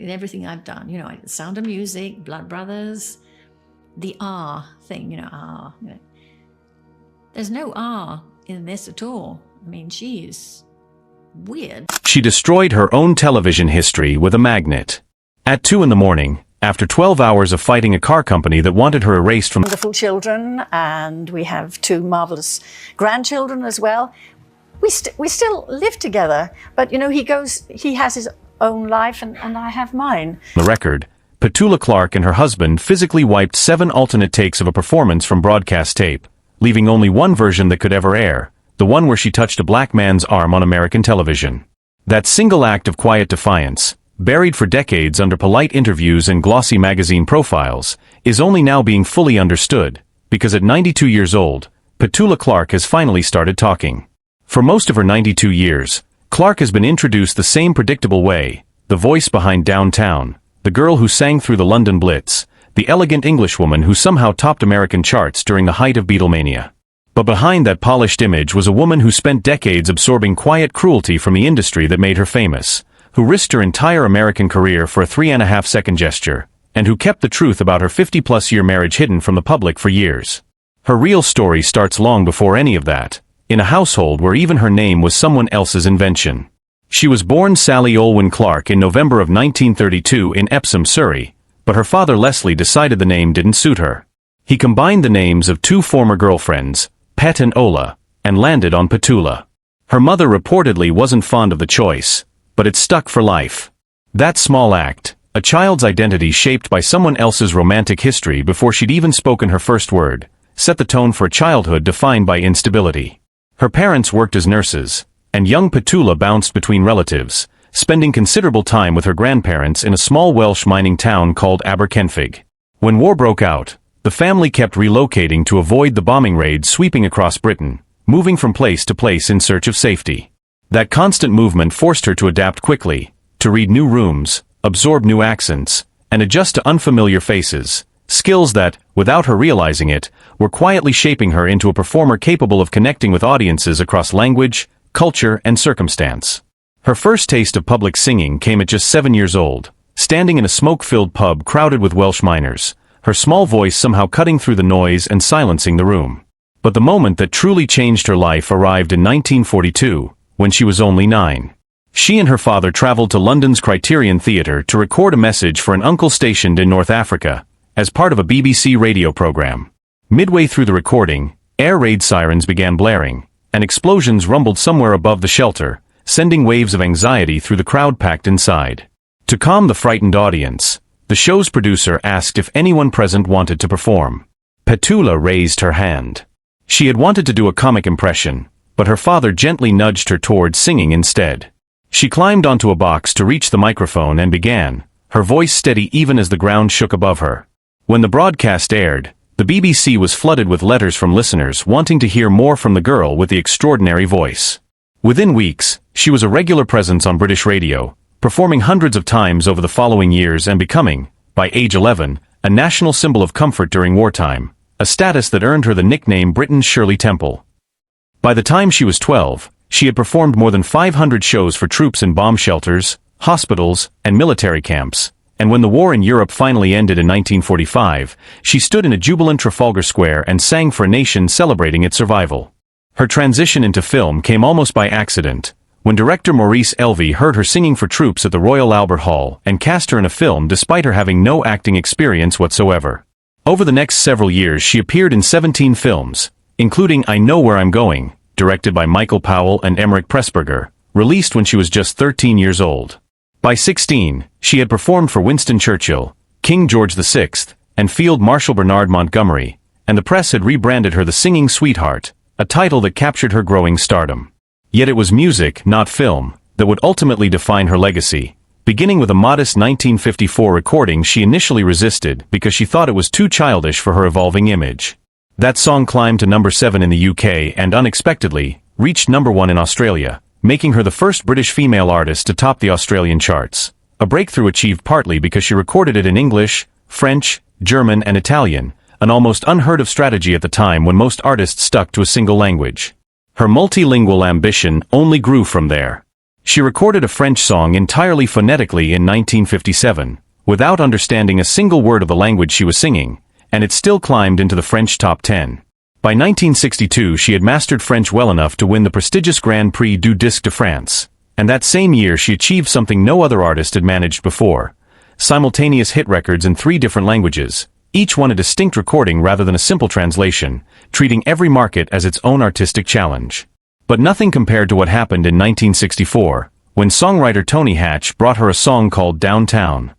in everything I've done. You know, Sound of Music, Blood Brothers, the R thing, you know, R. You know. There's no R in this at all. I mean, she is weird. She destroyed her own television history with a magnet. At 2 a.m, after 12 hours of fighting a car company that wanted her erased from... Wonderful children, and we have 2 marvelous grandchildren as well. We still live together, but, you know, he has his own life and I have mine. The record, Petula Clark and her husband physically wiped 7 alternate takes of a performance from broadcast tape, leaving only one version that could ever air, the one where she touched a black man's arm on American television. That single act of quiet defiance, buried for decades under polite interviews and glossy magazine profiles, is only now being fully understood, because at 92 years old, Petula Clark has finally started talking. For most of her 92 years, Clark has been introduced the same predictable way, the voice behind Downtown, the girl who sang through the London Blitz, the elegant Englishwoman who somehow topped American charts during the height of Beatlemania. But behind that polished image was a woman who spent decades absorbing quiet cruelty from the industry that made her famous, who risked her entire American career for a 3.5-second gesture, and who kept the truth about her 50-plus-year marriage hidden from the public for years. Her real story starts long before any of that, in a household where even her name was someone else's invention. She was born Sally Olwyn Clark in November of 1932 in Epsom, Surrey, but her father Leslie decided the name didn't suit her. He combined the names of 2 former girlfriends, Pet and Ola, and landed on Petula. Her mother reportedly wasn't fond of the choice, but it stuck for life. That small act, a child's identity shaped by someone else's romantic history before she'd even spoken her first word, set the tone for a childhood defined by instability. Her parents worked as nurses, and young Petula bounced between relatives, spending considerable time with her grandparents in a small Welsh mining town called Aberkenfig. When war broke out, the family kept relocating to avoid the bombing raids sweeping across Britain, moving from place to place in search of safety. That constant movement forced her to adapt quickly, to read new rooms, absorb new accents, and adjust to unfamiliar faces, skills that, without her realizing it, were quietly shaping her into a performer capable of connecting with audiences across language, culture, and circumstance. Her first taste of public singing came at just 7 years old, standing in a smoke-filled pub crowded with Welsh miners, her small voice somehow cutting through the noise and silencing the room. But the moment that truly changed her life arrived in 1942, when she was only 9. She and her father traveled to London's Criterion Theatre to record a message for an uncle stationed in North Africa, as part of a BBC radio program. Midway through the recording, air raid sirens began blaring, and explosions rumbled somewhere above the shelter, sending waves of anxiety through the crowd packed inside. To calm the frightened audience, the show's producer asked if anyone present wanted to perform. Petula raised her hand. She had wanted to do a comic impression, but her father gently nudged her towards singing instead. She climbed onto a box to reach the microphone and began, her voice steady even as the ground shook above her. When the broadcast aired, the BBC was flooded with letters from listeners wanting to hear more from the girl with the extraordinary voice. Within weeks, she was a regular presence on British radio, performing hundreds of times over the following years and becoming, by age 11, a national symbol of comfort during wartime, a status that earned her the nickname Britain's Shirley Temple. By the time she was 12, she had performed more than 500 shows for troops in bomb shelters, hospitals, and military camps, and when the war in Europe finally ended in 1945, she stood in a jubilant Trafalgar Square and sang for a nation celebrating its survival. Her transition into film came almost by accident, when director Maurice Elvey heard her singing for troops at the Royal Albert Hall and cast her in a film despite her having no acting experience whatsoever. Over the next several years she appeared in 17 films, including I Know Where I'm Going, directed by Michael Powell and Emmerich Pressburger, released when she was just 13 years old. By 16, she had performed for Winston Churchill, King George VI, and Field Marshal Bernard Montgomery, and the press had rebranded her the Singing Sweetheart, a title that captured her growing stardom. Yet it was music, not film, that would ultimately define her legacy, beginning with a modest 1954 recording she initially resisted because she thought it was too childish for her evolving image. That song climbed to number 7 in the UK and unexpectedly, reached number 1 in Australia, making her the first British female artist to top the Australian charts, a breakthrough achieved partly because she recorded it in English, French, German and Italian, an almost unheard of strategy at the time when most artists stuck to a single language. Her multilingual ambition only grew from there. She recorded a French song entirely phonetically in 1957, without understanding a single word of the language she was singing, and it still climbed into the French top 10. By 1962 she had mastered French well enough to win the prestigious Grand Prix du Disque de France, and that same year she achieved something no other artist had managed before: simultaneous hit records in 3 different languages, each one a distinct recording rather than a simple translation, treating every market as its own artistic challenge. But nothing compared to what happened in 1964, when songwriter Tony Hatch brought her a song called Downtown.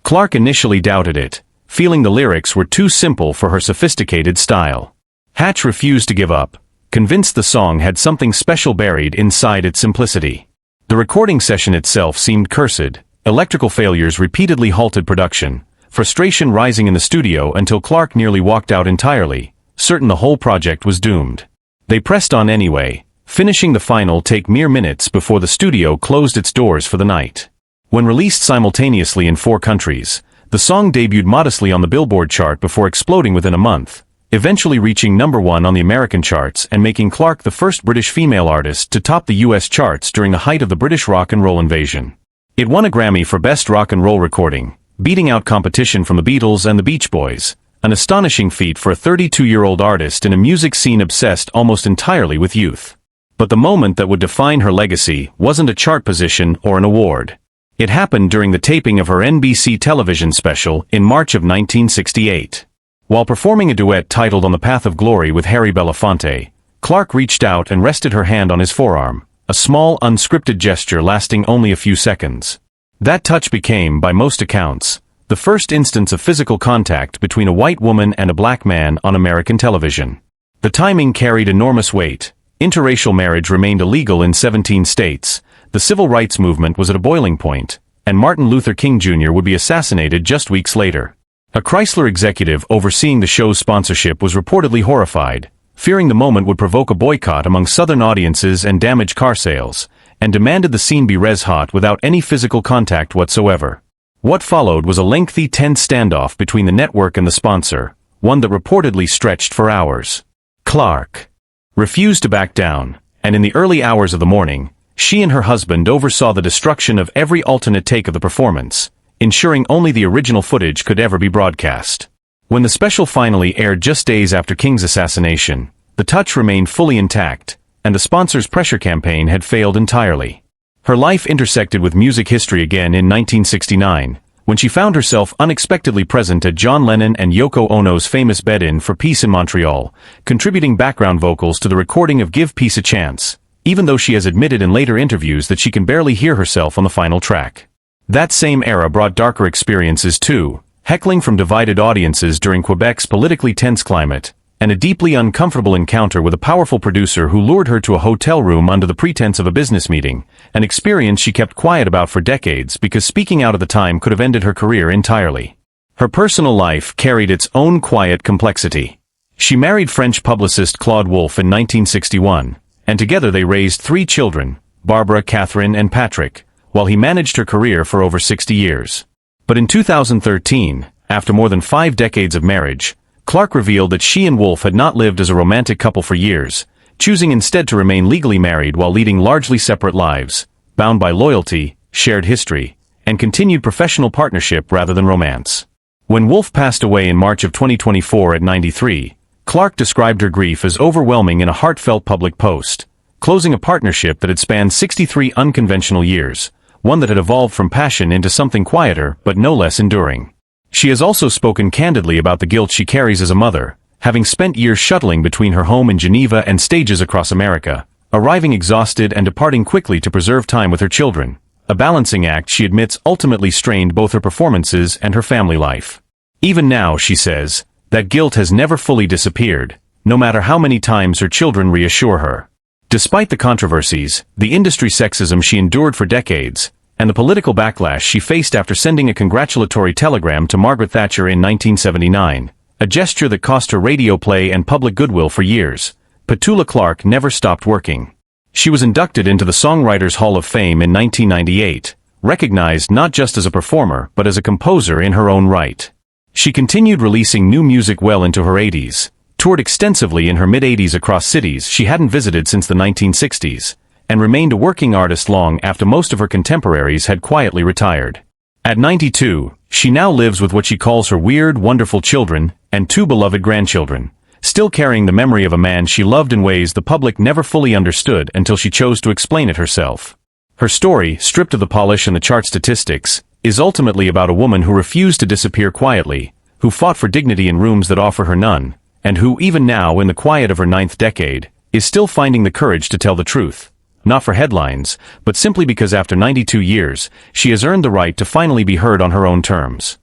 Clark initially doubted it, feeling the lyrics were too simple for her sophisticated style. Hatch refused to give up, convinced the song had something special buried inside its simplicity. The recording session itself seemed cursed. Electrical failures repeatedly halted production, frustration rising in the studio until Clark nearly walked out entirely, certain the whole project was doomed. They pressed on anyway, finishing the final take mere minutes before the studio closed its doors for the night. When released simultaneously in 4 countries, the song debuted modestly on the Billboard chart before exploding within a month, eventually reaching number 1 on the American charts and making Clark the first British female artist to top the US charts during the height of the British rock and roll invasion. It won a Grammy for Best Rock and Roll Recording, beating out competition from the Beatles and the Beach Boys, an astonishing feat for a 32-year-old artist in a music scene obsessed almost entirely with youth. But the moment that would define her legacy wasn't a chart position or an award. It happened during the taping of her NBC television special in March of 1968. While performing a duet titled On the Path of Glory with Harry Belafonte, Clark reached out and rested her hand on his forearm, a small, unscripted gesture lasting only a few seconds. That touch became, by most accounts, the first instance of physical contact between a white woman and a black man on American television. The timing carried enormous weight. Interracial marriage remained illegal in 17 states, the civil rights movement was at a boiling point, and Martin Luther King Jr. would be assassinated just weeks later. A Chrysler executive overseeing the show's sponsorship was reportedly horrified, fearing the moment would provoke a boycott among Southern audiences and damage car sales, and demanded the scene be res-hot without any physical contact whatsoever. What followed was a lengthy, tense standoff between the network and the sponsor, one that reportedly stretched for hours. Clark refused to back down, and in the early hours of the morning, she and her husband oversaw the destruction of every alternate take of the performance, ensuring only the original footage could ever be broadcast. When the special finally aired just days after King's assassination, the touch remained fully intact, and the sponsor's pressure campaign had failed entirely. Her life intersected with music history again in 1969, when she found herself unexpectedly present at John Lennon and Yoko Ono's famous bed-in for Peace in Montreal, contributing background vocals to the recording of Give Peace a Chance, even though she has admitted in later interviews that she can barely hear herself on the final track. That same era brought darker experiences too, heckling from divided audiences during Quebec's politically tense climate, and a deeply uncomfortable encounter with a powerful producer who lured her to a hotel room under the pretense of a business meeting, an experience she kept quiet about for decades because speaking out at the time could have ended her career entirely. Her personal life carried its own quiet complexity. She married French publicist Claude Wolff in 1961, and together they raised 3 children, Barbara, Catherine, and Patrick, while he managed her career for over 60 years. But in 2013, after more than 5 decades of marriage, Clark revealed that she and Wolff had not lived as a romantic couple for years, choosing instead to remain legally married while leading largely separate lives, bound by loyalty, shared history, and continued professional partnership rather than romance. When Wolff passed away in March of 2024 at 93, Clark described her grief as overwhelming in a heartfelt public post, closing a partnership that had spanned 63 unconventional years, one that had evolved from passion into something quieter but no less enduring. She has also spoken candidly about the guilt she carries as a mother, having spent years shuttling between her home in Geneva and stages across America, arriving exhausted and departing quickly to preserve time with her children, a balancing act she admits ultimately strained both her performances and her family life. Even now, she says, that guilt has never fully disappeared, no matter how many times her children reassure her. Despite the controversies, the industry sexism she endured for decades, and the political backlash she faced after sending a congratulatory telegram to Margaret Thatcher in 1979, a gesture that cost her radio play and public goodwill for years, Petula Clark never stopped working. She was inducted into the Songwriters Hall of Fame in 1998, recognized not just as a performer but as a composer in her own right. She continued releasing new music well into her 80s, toured extensively in her mid-80s across cities she hadn't visited since the 1960s, and remained a working artist long after most of her contemporaries had quietly retired. At 92, she now lives with what she calls her weird, wonderful children and 2 beloved grandchildren, still carrying the memory of a man she loved in ways the public never fully understood until she chose to explain it herself. Her story, stripped of the polish and the chart statistics, is ultimately about a woman who refused to disappear quietly, who fought for dignity in rooms that offer her none, and who, even now in the quiet of her 9th decade, is still finding the courage to tell the truth. Not for headlines, but simply because after 92 years, she has earned the right to finally be heard on her own terms.